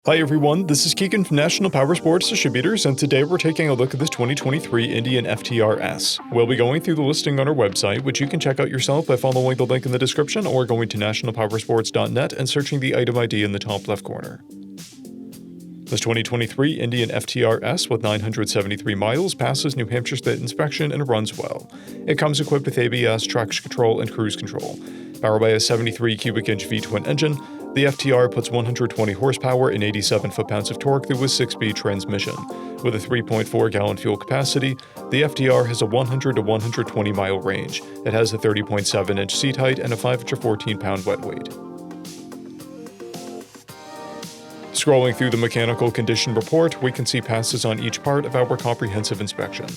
Hi everyone, this is Keegan from National Powersports Distributors, and today we're taking a look at this 2023 Indian FTR S. We'll be going through the listing on our website, which you can check out yourself by following the link in the description or going to nationalpowersports.net and searching the item ID in the top left corner. This 2023 Indian FTR S with 973 miles passes New Hampshire State inspection and runs well. It comes equipped with ABS, traction control, and cruise control. Powered by a 73 cubic inch V-twin engine, the FTR puts 120 horsepower and 87 foot-pounds of torque through a 6-speed transmission. With a 3.4-gallon fuel capacity, the FTR has a 100 to 120-mile range. It has a 30.7-inch seat height and a 514-pound wet weight. Scrolling through the mechanical condition report, we can see passes on each part of our comprehensive inspection.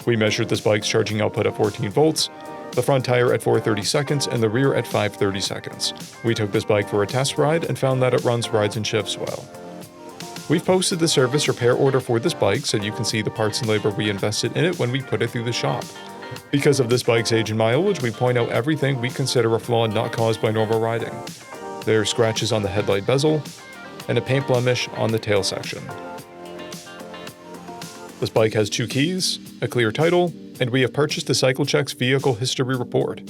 We measured this bike's charging output at 14 volts, the front tire at 430 seconds, and the rear at 530 seconds. We took this bike for a test ride and found that it runs, rides, and shifts well. We've posted the service repair order for this bike so you can see the parts and labor we invested in it when we put it through the shop. Because of this bike's age and mileage, we point out everything we consider a flaw not caused by normal riding. There are scratches on the headlight bezel and a paint blemish on the tail section. This bike has 2 keys, a clear title, and we have purchased the CycleCheck's vehicle history report.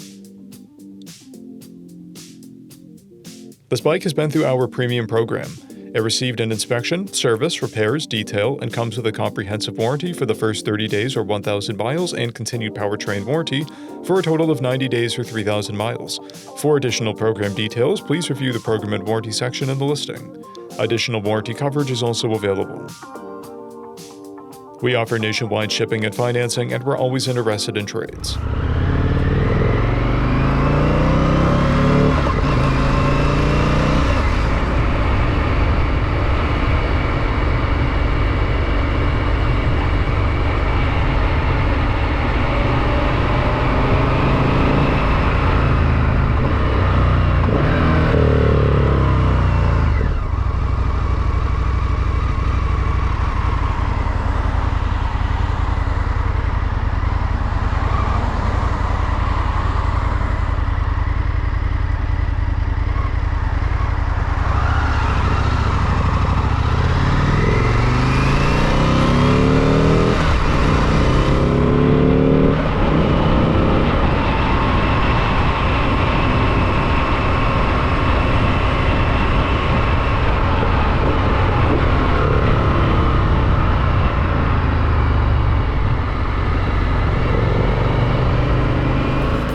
This bike has been through our premium program. It received an inspection, service, repairs, detail, and comes with a comprehensive warranty for the first 30 days or 1,000 miles and continued powertrain warranty for a total of 90 days or 3,000 miles. For additional program details, please review the program and warranty section in the listing. Additional warranty coverage is also available. We offer nationwide shipping and financing, and we're always interested in trades.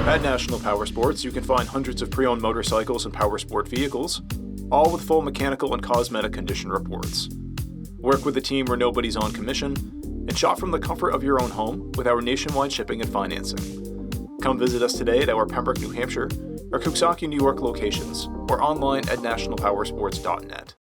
At National Powersports, you can find hundreds of pre-owned motorcycles and powersport vehicles, all with full mechanical and cosmetic condition reports. Work with a team where nobody's on commission, and shop from the comfort of your own home with our nationwide shipping and financing. Come visit us today at our Pembroke, New Hampshire, or Coxsackie, New York locations, or online at nationalpowersports.net.